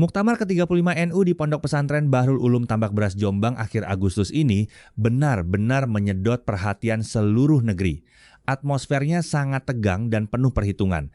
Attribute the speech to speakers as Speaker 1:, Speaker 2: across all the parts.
Speaker 1: Muktamar ke-35 NU di Pondok Pesantren Bahrul Ulum Tambak Beras Jombang akhir Agustus ini benar-benar menyedot perhatian seluruh negeri. Atmosfernya sangat tegang dan penuh perhitungan.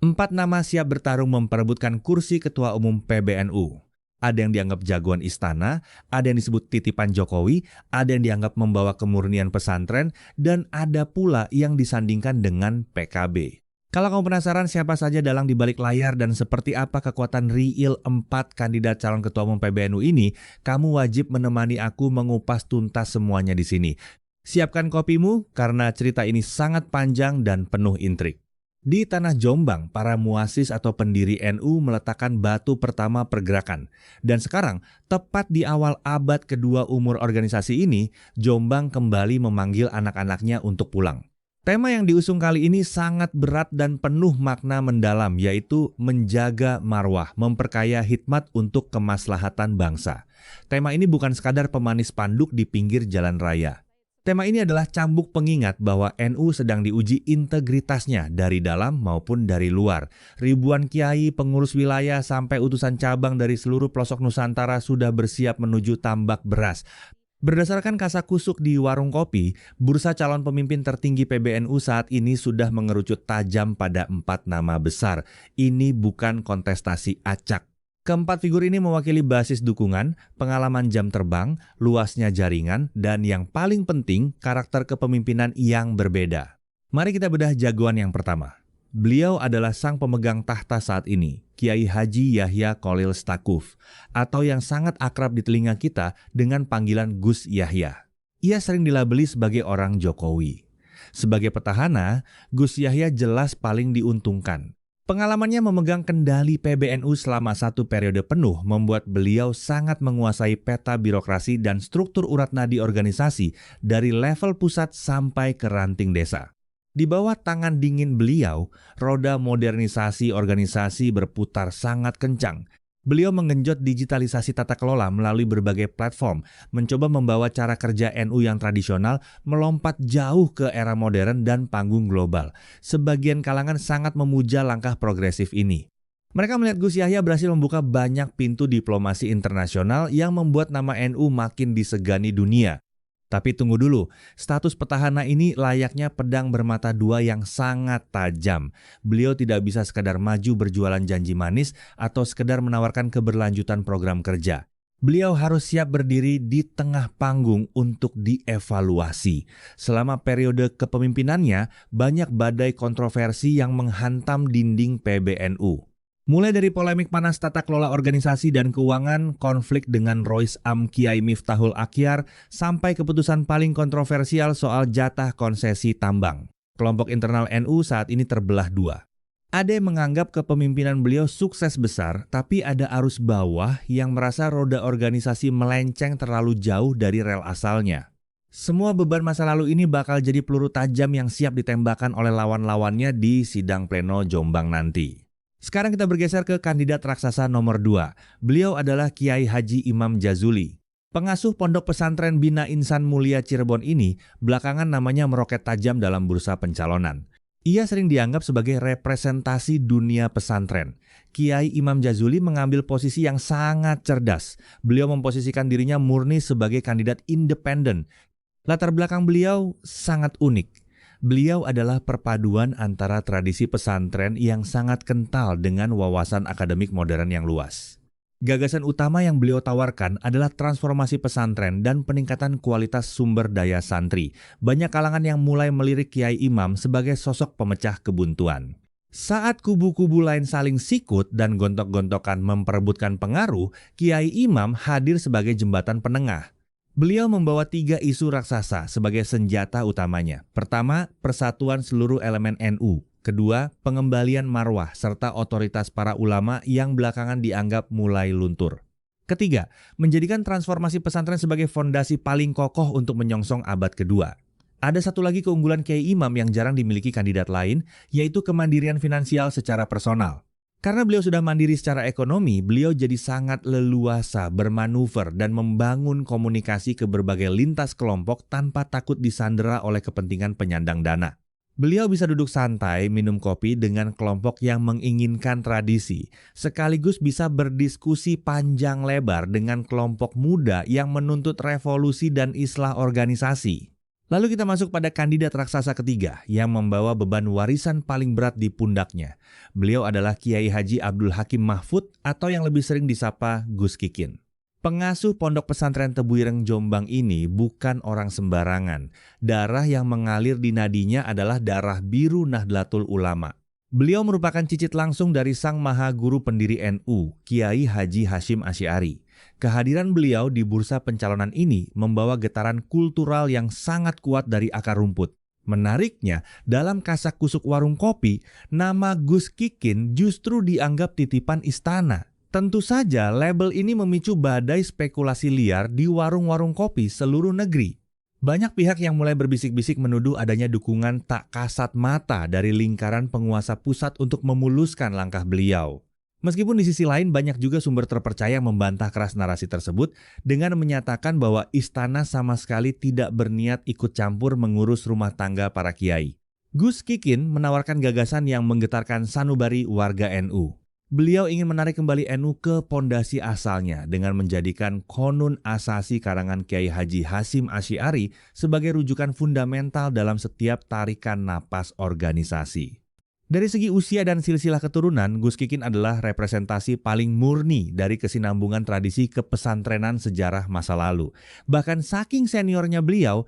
Speaker 1: 4 nama siap bertarung memperebutkan kursi Ketua Umum PBNU. Ada yang dianggap jagoan istana, ada yang disebut titipan Jokowi, ada yang dianggap membawa kemurnian pesantren, dan ada pula yang disandingkan dengan PKB. Kalau kamu penasaran siapa saja dalang di balik layar dan seperti apa kekuatan real 4 kandidat calon Ketua Umum PBNU ini, kamu wajib menemani aku mengupas tuntas semuanya di sini. Siapkan kopimu karena cerita ini sangat panjang dan penuh intrik. Di tanah Jombang, para muasis atau pendiri NU meletakkan batu pertama pergerakan. Dan sekarang, tepat di awal abad kedua umur organisasi ini, Jombang kembali memanggil anak-anaknya untuk pulang. Tema yang diusung kali ini sangat berat dan penuh makna mendalam, yaitu menjaga marwah, memperkaya hikmat untuk kemaslahatan bangsa. Tema ini bukan sekadar pemanis spanduk di pinggir jalan raya. Tema ini adalah cambuk pengingat bahwa NU sedang diuji integritasnya dari dalam maupun dari luar. Ribuan kiai, pengurus wilayah, sampai utusan cabang dari seluruh pelosok Nusantara sudah bersiap menuju Tambak Beras. Berdasarkan kasakusuk di warung kopi, bursa calon pemimpin tertinggi PBNU saat ini sudah mengerucut tajam pada 4 nama besar. Ini bukan kontestasi acak. Keempat figur ini mewakili basis dukungan, pengalaman jam terbang, luasnya jaringan, dan yang paling penting, karakter kepemimpinan yang berbeda. Mari kita bedah jagoan yang pertama. Beliau adalah sang pemegang tahta saat ini, Kiai Haji Yahya Kholil Stakuf, atau yang sangat akrab di telinga kita dengan panggilan Gus Yahya. Ia sering dilabeli sebagai orang Jokowi. Sebagai petahana, Gus Yahya jelas paling diuntungkan. Pengalamannya memegang kendali PBNU selama 1 periode penuh membuat beliau sangat menguasai peta birokrasi dan struktur urat nadi organisasi dari level pusat sampai ke ranting desa. Di bawah tangan dingin beliau, roda modernisasi organisasi berputar sangat kencang. Beliau menggenjot digitalisasi tata kelola melalui berbagai platform, mencoba membawa cara kerja NU yang tradisional melompat jauh ke era modern dan panggung global. Sebagian kalangan sangat memuja langkah progresif ini. Mereka melihat Gus Yahya berhasil membuka banyak pintu diplomasi internasional yang membuat nama NU makin disegani dunia. Tapi tunggu dulu, status petahana ini layaknya pedang bermata dua yang sangat tajam. Beliau tidak bisa sekadar maju berjualan janji manis atau sekedar menawarkan keberlanjutan program kerja. Beliau harus siap berdiri di tengah panggung untuk dievaluasi. Selama periode kepemimpinannya, banyak badai kontroversi yang menghantam dinding PBNU. Mulai dari polemik panas tata kelola organisasi dan keuangan, konflik dengan Rois Am Kiai Miftahul Akhyar, sampai keputusan paling kontroversial soal jatah konsesi tambang. Kelompok internal NU saat ini terbelah 2. Ada yang menganggap kepemimpinan beliau sukses besar, tapi ada arus bawah yang merasa roda organisasi melenceng terlalu jauh dari rel asalnya. Semua beban masa lalu ini bakal jadi peluru tajam yang siap ditembakkan oleh lawan-lawannya di sidang pleno Jombang nanti. Sekarang kita bergeser ke kandidat raksasa nomor 2. Beliau adalah Kiai Haji Imam Jazuli. Pengasuh Pondok Pesantren Bina Insan Mulia Cirebon ini belakangan namanya meroket tajam dalam bursa pencalonan. Ia sering dianggap sebagai representasi dunia pesantren. Kiai Imam Jazuli mengambil posisi yang sangat cerdas. Beliau memposisikan dirinya murni sebagai kandidat independen. Latar belakang beliau sangat unik. Beliau adalah perpaduan antara tradisi pesantren yang sangat kental dengan wawasan akademik modern yang luas. Gagasan utama yang beliau tawarkan adalah transformasi pesantren dan peningkatan kualitas sumber daya santri. Banyak kalangan yang mulai melirik Kiai Imam sebagai sosok pemecah kebuntuan. Saat kubu-kubu lain saling sikut dan gontok-gontokan memperebutkan pengaruh, Kiai Imam hadir sebagai jembatan penengah. Beliau membawa 3 isu raksasa sebagai senjata utamanya. Pertama, persatuan seluruh elemen NU. Kedua, pengembalian marwah serta otoritas para ulama yang belakangan dianggap mulai luntur. Ketiga, menjadikan transformasi pesantren sebagai fondasi paling kokoh untuk menyongsong abad kedua. Ada satu lagi keunggulan Kiai Imam yang jarang dimiliki kandidat lain, yaitu kemandirian finansial secara personal. Karena beliau sudah mandiri secara ekonomi, beliau jadi sangat leluasa bermanuver dan membangun komunikasi ke berbagai lintas kelompok tanpa takut disandera oleh kepentingan penyandang dana. Beliau bisa duduk santai minum kopi dengan kelompok yang menginginkan tradisi, sekaligus bisa berdiskusi panjang lebar dengan kelompok muda yang menuntut revolusi dan islah organisasi. Lalu kita masuk pada kandidat raksasa ketiga yang membawa beban warisan paling berat di pundaknya. Beliau adalah Kiai Haji Abdul Hakim Mahfud atau yang lebih sering disapa Gus Kikin. Pengasuh Pondok Pesantren Tebuireng Jombang ini bukan orang sembarangan. Darah yang mengalir di nadinya adalah darah biru Nahdlatul Ulama. Beliau merupakan cicit langsung dari sang maha guru pendiri NU, Kiai Haji Hashim Asy'ari. Kehadiran beliau di bursa pencalonan ini membawa getaran kultural yang sangat kuat dari akar rumput. Menariknya, dalam kasak-kusuk warung kopi, nama Gus Kikin justru dianggap titipan istana. Tentu saja label ini memicu badai spekulasi liar di warung-warung kopi seluruh negeri. Banyak pihak yang mulai berbisik-bisik menuduh adanya dukungan tak kasat mata dari lingkaran penguasa pusat untuk memuluskan langkah beliau. Meskipun di sisi lain banyak juga sumber terpercaya membantah keras narasi tersebut dengan menyatakan bahwa istana sama sekali tidak berniat ikut campur mengurus rumah tangga para kiai. Gus Kikin menawarkan gagasan yang menggetarkan sanubari warga NU. Beliau ingin menarik kembali NU ke pondasi asalnya dengan menjadikan Qonun Asasi karangan Kiai Haji Hashim Asy'ari sebagai rujukan fundamental dalam setiap tarikan napas organisasi. Dari segi usia dan silsilah keturunan, Gus Kikin adalah representasi paling murni dari kesinambungan tradisi kepesantrenan sejarah masa lalu. Bahkan saking seniornya beliau,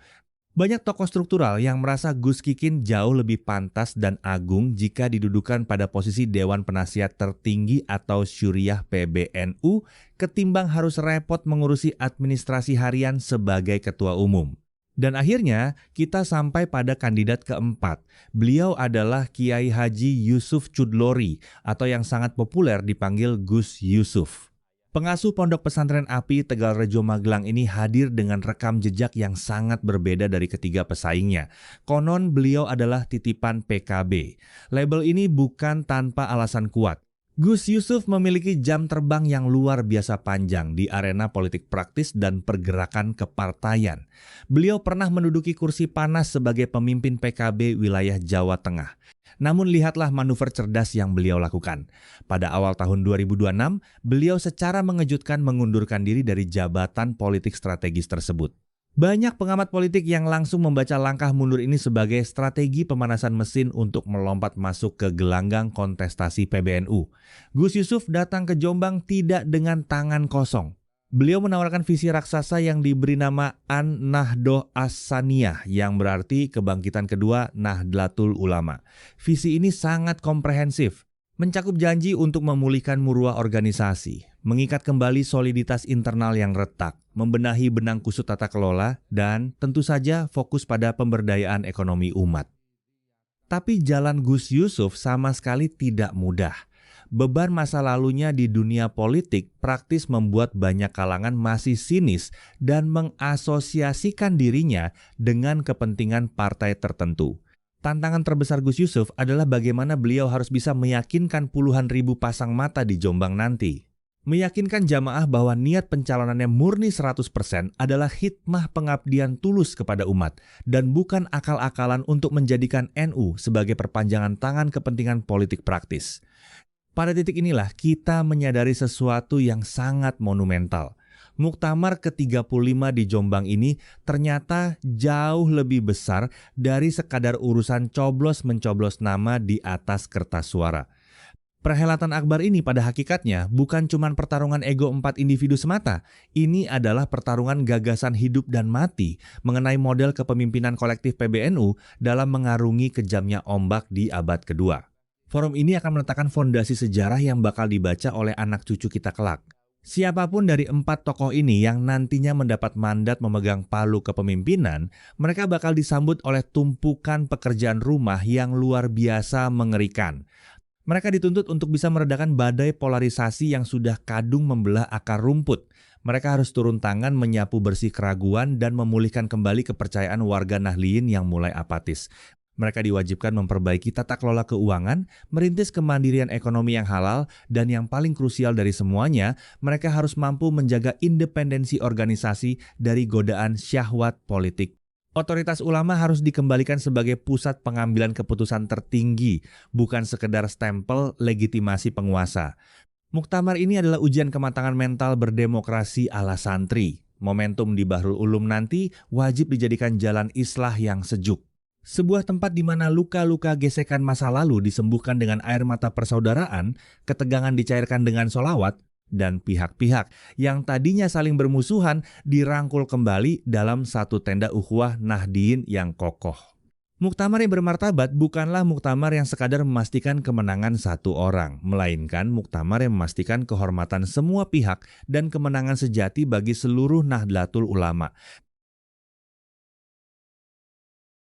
Speaker 1: banyak tokoh struktural yang merasa Gus Kikin jauh lebih pantas dan agung jika didudukan pada posisi Dewan Penasihat Tertinggi atau Syuriah PBNU ketimbang harus repot mengurusi administrasi harian sebagai ketua umum. Dan akhirnya kita sampai pada kandidat keempat. Beliau adalah Kiai Haji Yusuf Chudlori atau yang sangat populer dipanggil Gus Yusuf. Pengasuh Pondok Pesantren API Tegalrejo Magelang ini hadir dengan rekam jejak yang sangat berbeda dari ketiga pesaingnya. Konon beliau adalah titipan PKB. Label ini bukan tanpa alasan kuat. Gus Yusuf memiliki jam terbang yang luar biasa panjang di arena politik praktis dan pergerakan kepartaian. Beliau pernah menduduki kursi panas sebagai pemimpin PKB wilayah Jawa Tengah. Namun lihatlah manuver cerdas yang beliau lakukan. Pada awal tahun 2026, beliau secara mengejutkan mengundurkan diri dari jabatan politik strategis tersebut. Banyak pengamat politik yang langsung membaca langkah mundur ini sebagai strategi pemanasan mesin untuk melompat masuk ke gelanggang kontestasi PBNU. Gus Yusuf datang ke Jombang tidak dengan tangan kosong. Beliau menawarkan visi raksasa yang diberi nama An-Nahdoh As-Saniyah yang berarti kebangkitan kedua Nahdlatul Ulama. Visi ini sangat komprehensif, mencakup janji untuk memulihkan muruah organisasi, mengikat kembali soliditas internal yang retak, membenahi benang kusut tata kelola, dan tentu saja fokus pada pemberdayaan ekonomi umat. Tapi jalan Gus Yusuf sama sekali tidak mudah. Beban masa lalunya di dunia politik praktis membuat banyak kalangan masih sinis dan mengasosiasikan dirinya dengan kepentingan partai tertentu. Tantangan terbesar Gus Yusuf adalah bagaimana beliau harus bisa meyakinkan puluhan ribu pasang mata di Jombang nanti. Meyakinkan jamaah bahwa niat pencalonannya murni 100% adalah hikmah pengabdian tulus kepada umat dan bukan akal-akalan untuk menjadikan NU sebagai perpanjangan tangan kepentingan politik praktis. Pada titik inilah kita menyadari sesuatu yang sangat monumental. Muktamar ke-35 di Jombang ini ternyata jauh lebih besar dari sekadar urusan coblos-mencoblos nama di atas kertas suara. Perhelatan akbar ini pada hakikatnya bukan cuma pertarungan ego 4 individu semata. Ini adalah pertarungan gagasan hidup dan mati mengenai model kepemimpinan kolektif PBNU dalam mengarungi kejamnya ombak di abad kedua. Forum ini akan meletakkan fondasi sejarah yang bakal dibaca oleh anak cucu kita kelak. Siapapun dari 4 tokoh ini yang nantinya mendapat mandat memegang palu kepemimpinan, mereka bakal disambut oleh tumpukan pekerjaan rumah yang luar biasa mengerikan. Mereka dituntut untuk bisa meredakan badai polarisasi yang sudah kadung membelah akar rumput. Mereka harus turun tangan menyapu bersih keraguan dan memulihkan kembali kepercayaan warga Nahdliyin yang mulai apatis. Mereka diwajibkan memperbaiki tata kelola keuangan, merintis kemandirian ekonomi yang halal, dan yang paling krusial dari semuanya, mereka harus mampu menjaga independensi organisasi dari godaan syahwat politik. Otoritas ulama harus dikembalikan sebagai pusat pengambilan keputusan tertinggi, bukan sekedar stempel legitimasi penguasa. Muktamar ini adalah ujian kematangan mental berdemokrasi ala santri. Momentum di Bahrul Ulum nanti wajib dijadikan jalan islah yang sejuk. Sebuah tempat di mana luka-luka gesekan masa lalu disembuhkan dengan air mata persaudaraan, ketegangan dicairkan dengan solawat, dan pihak-pihak yang tadinya saling bermusuhan dirangkul kembali dalam satu tenda ukhuwah Nahdiyin yang kokoh. Muktamar yang bermartabat bukanlah muktamar yang sekadar memastikan kemenangan satu orang, melainkan muktamar yang memastikan kehormatan semua pihak dan kemenangan sejati bagi seluruh Nahdlatul Ulama.